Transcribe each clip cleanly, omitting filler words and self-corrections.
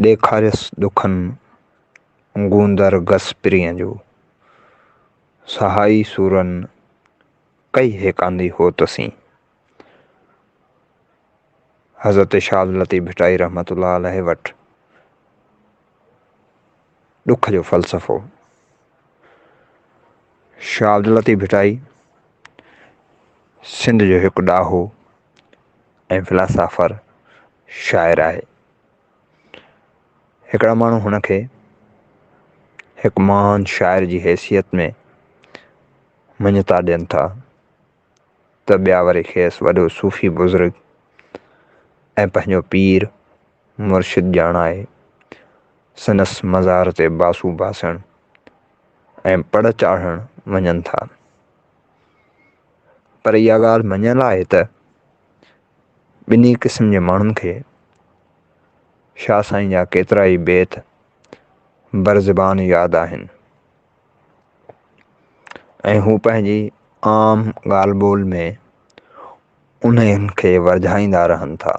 ॾेखारियसि ॾुखनि गूंदर गस प्रिय जो, सहाई सूरन कई हेकांदी हो तसीं। हज़रत शाह अब्दुल लतीफ़ भिटाई रहमतुल्लाह अलैहि वटि ॾुख जो फ़लसफ़ो। शाह अब्दुल लतीफ़ भिटाई सिंध जो हिकु ॾाहो ऐं फ़िलासफ़र शाइर आहे। हिकिड़ा माण्हू हुनखे हिकु महान शाइर जी हैसियत में मञता ॾियनि था त ॿिया वरी खेसि वॾो सूफ़ी बुज़ुर्ग ऐं पंहिंजो पीर मुर्शिद ॼाणाए संदसि मज़ार ते बासू बासण ऐं पड़ चाढ़ण वञनि था। पर इहा ॻाल्हि मञियलु आहे त ॿिन्ही क़िस्म जे माण्हुनि खे शाह साईं जा केतिरा ई बेत बरज़बान यादि आहिनि ऐं हू पंहिंजी आम ॻाल्हि ॿोल में उन्हनि खे वरझाईंदा रहनि था,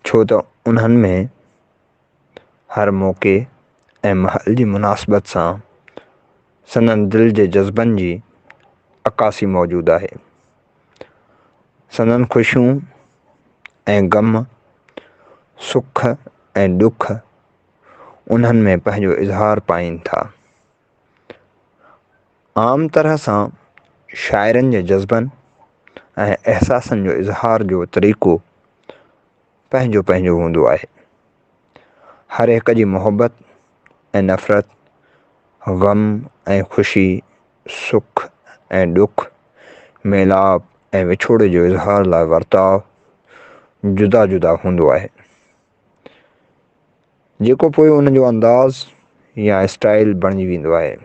छो त उन्हनि में हर मौक़े ऐं महल जी मुनासिबत सां संदनि दिलि जे जज़्बनि जी अकासी मौजूदु आहे। संदनि ख़ुशियूं ऐं ग़म, सुख ऐं ॾुख उन्हनि में पंहिंजो इज़हार पाइनि था। आम तरह सां शाइरनि जे जज़्बनि ऐं एहसासनि जो इज़हार जो तरीक़ो पंहिंजो पंहिंजो हूंदो आहे। हर हिक जी मुहबत ऐं नफ़रत, ग़म ऐं ख़ुशी, सुख ऐं ॾुख, मेलाप ऐं विछोड़े जो इज़हार लाइ वर्ताव जुदा जुदा हूंदो आहे, जेको पोइ उन जो अंदाज़ या स्टाइल बणिजी वेंदो आहे।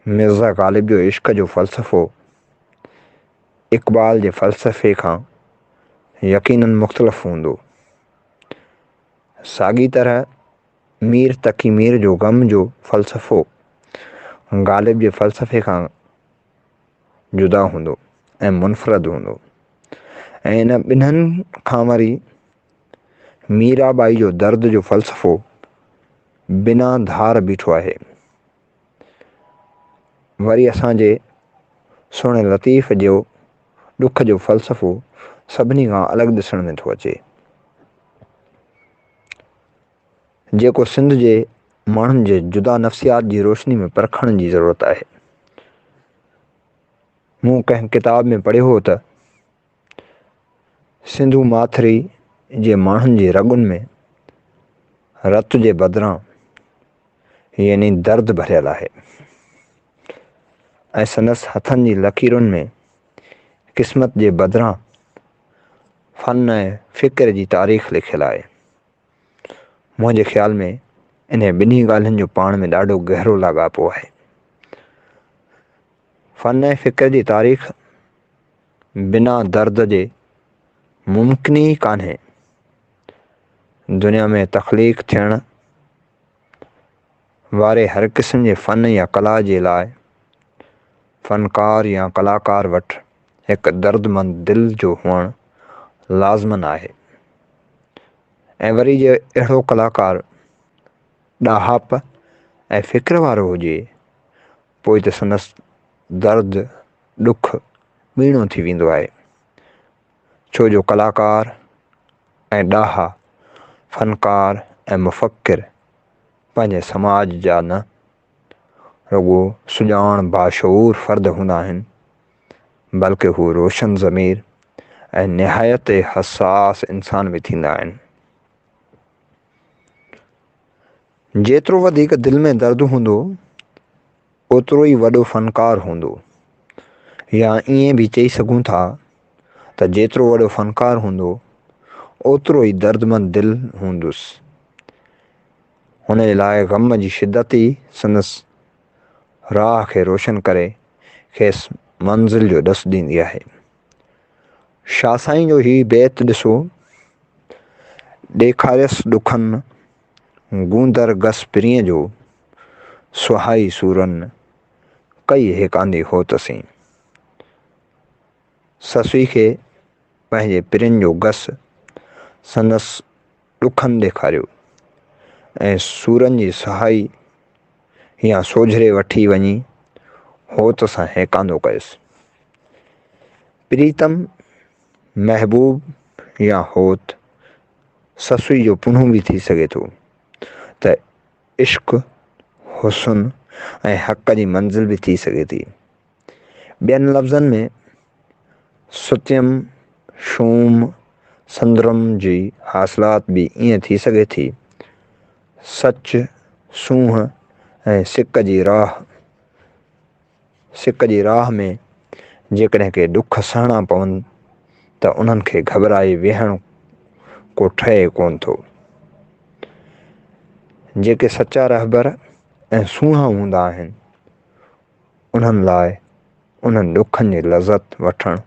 मिर्ज़ा ग़ालिब जो इश्क़ जो फ़लसफ़ो इक़बाल जे फ़लसफ़े खां यकीनन मुख़्तलिफ़ हूंदो। साॻी तरह मीर तक़ी मीर जो ग़म जो फ़लसफ़ो ग़ालिब जे फ़लसफ़े खां जुदा हूंदो ऐं मुनफ़रद हूंदो। ऐं इन ॿिन्हिनि खां वरी मीराबाई जो दर्द जो फ़लसफ़ो बिना धार बीठो आहे। वरी असांजे सुहिणे लतीफ़ जो ॾुख जो फ़लसफ़ो सभिनी खां अलॻि ॾिसण में थो अचे, जेको सिंध जे माण्हुनि जे जुदा नफ़्सियात जी रोशनी में परखण जी ज़रूरत आहे। मूं कंहिं किताब में पढ़ियो हो त सिंधू माथिरी जे माण्हुनि जे रॻुनि में रत जे बदिरां यानी दर्द भरियल आहे ऐं संदसि हथनि जी लकीरुनि में क़िस्मत जे बदिरां फ़न ऐं फ़िक्र जी तारीख़ लिखियलु आहे। मुंहिंजे ख़्याल में इन ॿिन्ही ॻाल्हियुनि जो पाण में ॾाढो गहरो लाॻापो आहे। फ़न ऐं फ़िक्र जी तारीख़ बिना दर्द जे मुमकिन ई कान्हे। दुनिया में तख़लीक़ थियण वारे हर क़िस्म जे फ़न या कला जे लाइ फ़नकार या कलाकार वटि हिकु दर्दमंद दिलि जो हुअणु लाज़िमन आहे। ऐं वरी जे अहिड़ो कलाकार ॾाहाप ऐं फ़िक्र वारो हुजे, पोइ त संदसि दर्द ॾुख ॿीणो थी वेंदो आहे, छो जो कलाकार ऐं ॾाहा फ़नकार ऐं मुफ़क्किर पंहिंजे समाज जा न रुॻो सुञाण बाशऊर फ़र्द हूंदा आहिनि, बल्कि हू रोशन ज़मीर ऐं निहायत हसास इंसान बि थींदा आहिनि। जेतिरो वधीक दिलि में दर्द हूंदो ओतिरो ई वॾो फ़नकार हूंदो, या ईअं बि चई सघूं था त जेतिरो वॾो फ़नकार हूंदो ओतिरो ई दर्दमंद दिलि हूंदुसि। हुन जे लाइ ग़म जी शिदत ई संदसि राह खे रोशन करे खेसि मंज़िल जो ॾसु ॾींदी आहे। शाह साईं जो ही बैत ॾिसो, ॾेखारियसि ॾुखनि गूंदर गस प्रिय जो, सुहाई सूरन कई हेकांदी हो तसीं। ससुई खे पंहिंजे पिरिन जो गस संदसि ॾुखनि ॾेखारियो ऐं सूरनि जी सहाई या सोझरे वठी वञी होत सां हेकांदो कयुसि। प्रीतम महबूब या होत ससुई जो पुण्हो बि थी सघे थो त इश्क हुस्न ऐं हक़ जी मंज़िल बि थी सघे थी। ॿियनि लफ़्ज़नि में सत्यम शूम संद्रम जी हासिलात भी ईअं थी सघे थी। सच सूंह ऐं सिक जी राह में जेकॾहिं के ॾुख सहणा पवनि त उन्हनि खे घबराए वेहण को ठहे कोन थो। जेके सचा रहबर ऐं सूंह हूंदा आहिनि उन्हनि लाइ उन्हनि ॾुखनि जी लज़त वठण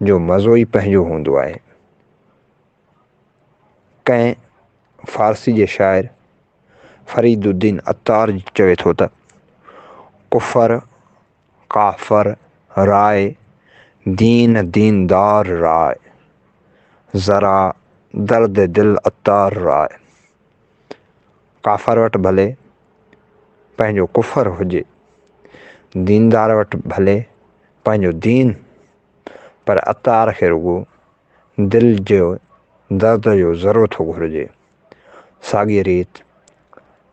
जो मज़ो ई पंहिंजो हूंदो आहे। कंहिं फारसी जे शाइर फरीदुद्दीन अत्तार चवे थो त कुफर काफ़र राय दीन दीनदार राय ज़रा दर्द दिल अत्तार राय। काफ़र वटि भले पंहिंजो कुफर हुजे, दीनदार वटि भले पंहिंजो दीन, पर अत्तार खे रुगो दिल जो दर्द जो ज़रो थो घुरिजे। साॻी रीति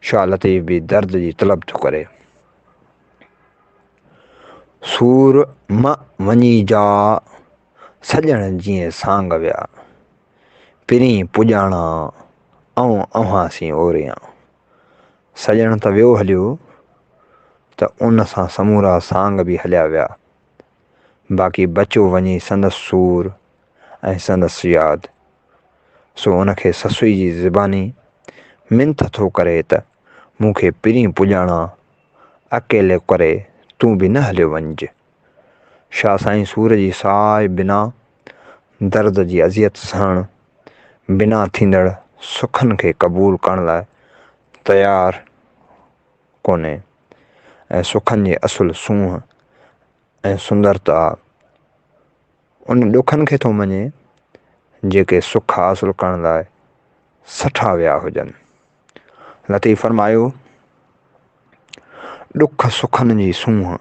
शाह लतीफ़ भी दर्द जी तलब थो करे। सूर म वञी जा सॼण जीअं सांग विया, पिरी पुॼाणा ऐं अव्हांसी ओरियां। सॼण त वियो हलियो त उन सां समूरा सांग भी हलिया विया, बाक़ी बचो वञी संदसि सूर ऐं संदसि यादि। सो उनखे ससुई जी ज़िबानी मिंथ थो करे त मूंखे पिरी पुॼाणा अकेले करे तूं भी न हलियो वञिजे। शाह साईं सूर जी साह बिना दर्द जी अज़ियत सहण बिना थींदड़ सुखनि खे क़बूल करण लाइ तयारु कोन्हे ऐं सुखनि जी असुल सूंह ऐं सुंदरता उन ॾुखनि खे थो मञे जेके सुख हासिल करण लाइ सठा विया हुजनि। लतीफ़ फरमायो, ॾुख सुखनि जी सूंह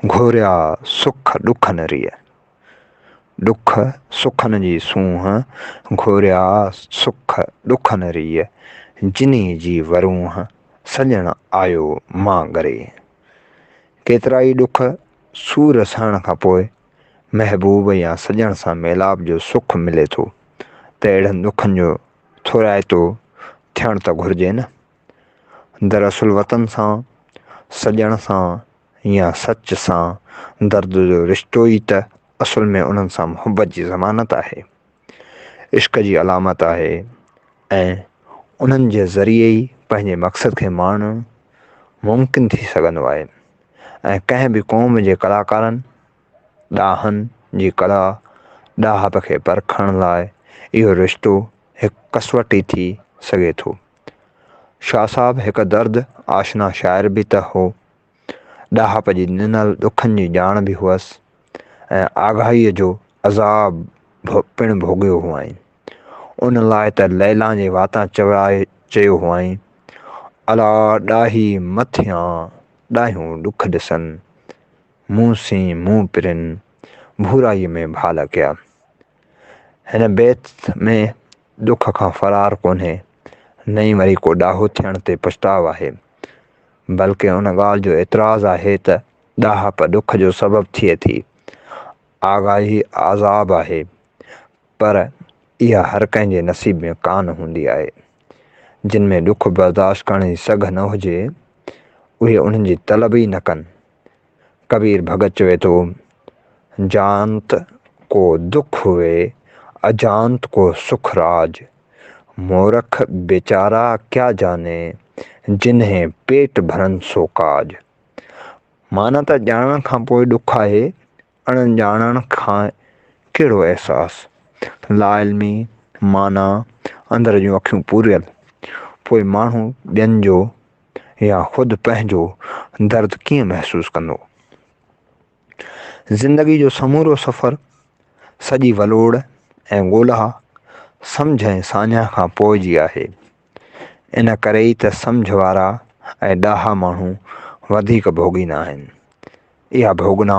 घोरिया सुख ॾुखनि रिय। ॾुख सुखनि जी सूंह घोरिया सुख ॾुखनि रिय, जिनी जी वरूंह सॼण आयो मां करे। केतिरा ई ॾुख सूर सहण खां पोइ महबूब या सॼण सां मेलाप जो सुख मिले थो त अहिड़नि ॾुखनि जो थोराइतो थियण त घुरिजे न। दरअसल वतन सां, सॼण सां या सच सां दर्द जो रिश्तो ई त असुल में उन्हनि सां मुहबत जी ज़मानत आहे, इश्क जी अलामत आहे ऐं उन्हनि जे ज़रिए ई पंहिंजे मक़सद खे माणणु मुमकिन थी सघंदो आहे। ऐं कंहिं बि क़ौम जे कलाकारनि ॾाहनि जी कला ॾाहप खे परखण लाइ इहो रिश्तो हिकु कसवटी थी सघे थो। शाह साहब हिकु दर्द आशना शाइर भी त हो। ॾाहप जी ॾिनल ॾुखनि जी ॼाण भी हुअसि ऐं आगाहीअ जो अज़ाब पिणु भोॻियो हुअईं। उन लाइ त लैला जे वाता चयो हुअईं, अला ॾाही मथियां ॾाहियूं ॾुख ॾिसनि, मूं सी मूं पिरिन भूराईअ में भाल कया। हिन बैत में ॾुख खां फरार कोन्हे, नई वरी को ॾाहो थियण ते पछताव आहे, बल्कि उन ॻाल्हि जो एतिराज़ आहे त ॾाहप ॾुख जो सबबु थिए थी। आगाही आज़ाब आहे, पर इहा हर कंहिंजे नसीब में कान हूंदी आहे। जिन में ॾुख बर्दाश्त करण जी सघ न हुजे उहे उन्हनि जी तलब ई न कनि। कबीर भगत चवे थो, जानत को दुख हुए अजानत को सुख राज, मोरख बेचारा क्या जाने जिन्हें पेट भरन सो काज। माना त ॼाणण खां पोइ ॾुख आहे, अणॼाणण खां कहिड़ो अहसासु। लाइल्मी माना अंदर जूं अखियूं पूरियल, पोइ माण्हू ॿियनि जो या ख़ुदि पंहिंजो दर्द कीअं महसूस कंदो। ज़िंदगी जो समूरो सफ़र सॼी वलोड़ ऐं ॻोल्हा सम्झ ऐं साञा खां पोइ जी आहे। इन करे ई त सम्झ वारा ऐं ॾाहा माण्हू वधीक भोॻींदा आहिनि। इहा भोॻना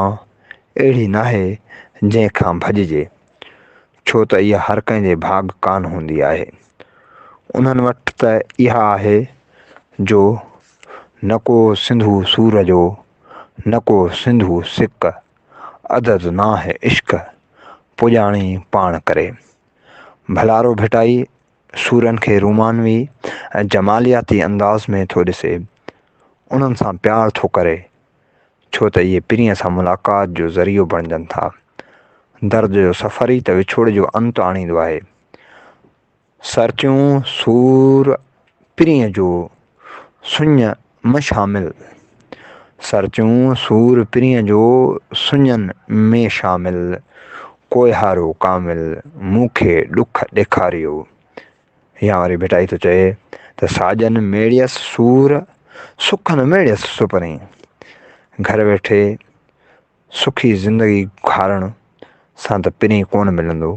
अहिड़ी नाहे जंहिंखां भॼिजे, छो त इहा हर कंहिंजे भाग कान हूंदी आहे। उन्हनि वटि त इहा आहे जो न को सिंधू सूर जो, न को सिंधू सिक, अदद नाहे इश्क, पुॼाणी पाण करे। भलारो भिटाई सूरनि खे रूमानवी ऐं जमालियाती अंदाज़ में थो ॾिसे, उन्हनि सां प्यार थो करे, छो त इहे पिरीअ सां मुलाक़ात जो ज़रियो बणिजनि था। दर्द जो सफ़र ई त विछोड़ जो अंत आणींदो आहे। सरचूं सूर पिरीअ जो सुञ में शामिल, सरचूं सूर पिरीअ जो सुञनि में शामिल, कोयहारो कामिल मूंखे ॾुख ॾेखारियो। या वरी भिटाई थो चए त साजन मेड़ियसि सूर, सुख न मेड़ियसि सुपरी। घर वेठे सुखी ज़िंदगी खारण सां त पिरी कोन मिलंदो,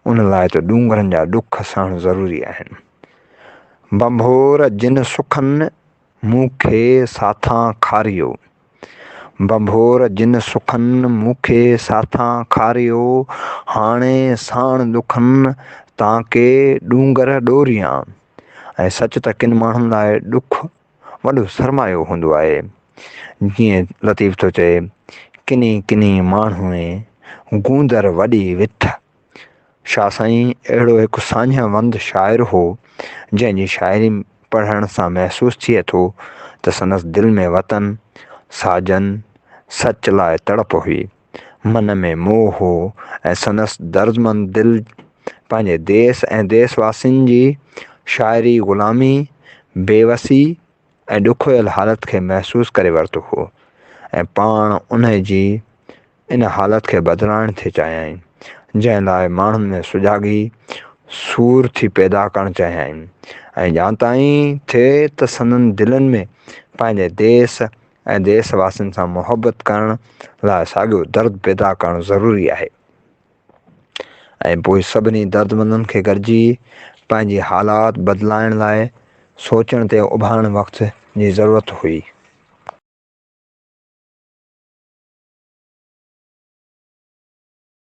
उन लाइ त ॾूंगरनि जा ॾुख सहण ज़रूरी आहिनि। बंभोर जिन सुखनि मूंखे साथां खारियो, बंभोर जिन सुखनि मूंखे साथां खारियो, हाणे साण दुखनि तव्हांखे ॾूंगर ॾोरियां। ऐं सच त किन माण्हुनि लाइ ॾुख वॾो सरमायो हूंदो आहे। जीअं लतीफ़ थो चए, किनी किनी माण्हूअ गूंदर वॾी विथ। शाह साईं अहिड़ो हिकु साझावंद शाइर हो, जंहिंजी शाइरी पढ़ण सां महसूसु थिए थो त संदसि दिलि में वतन, साजन, सच लाइ तड़प हुई, मन में मोह हो ऐं संदसि दर्दमंद दिलि पंहिंजे देश ऐं देशवासियुनि जी शाइरी ग़ुलामी, बेवसी ऐं ॾुखियल हालत खे महसूसु करे वरितो हो ऐं पाण उन जी इन हालत खे बदिलाइण थे चाहिया आहिनि, जंहिं लाइ माण्हुनि में सुजाॻी सूर थी पैदा करणु चाहिया आहिनि। ऐं या ताईं थिए त संदनि दिलनि में पंहिंजे देश ऐं देशवासियुनि सां मुहबत करण लाइ साॻियो दर्द पैदा करणु ज़रूरी आहे। ऐं पोइ सभिनी दर्दमंदनि खे गॾिजी पंहिंजी हालात बदिलाइण लाइ सोचण ते उभारण वक़्त जी ज़रूरत हुई।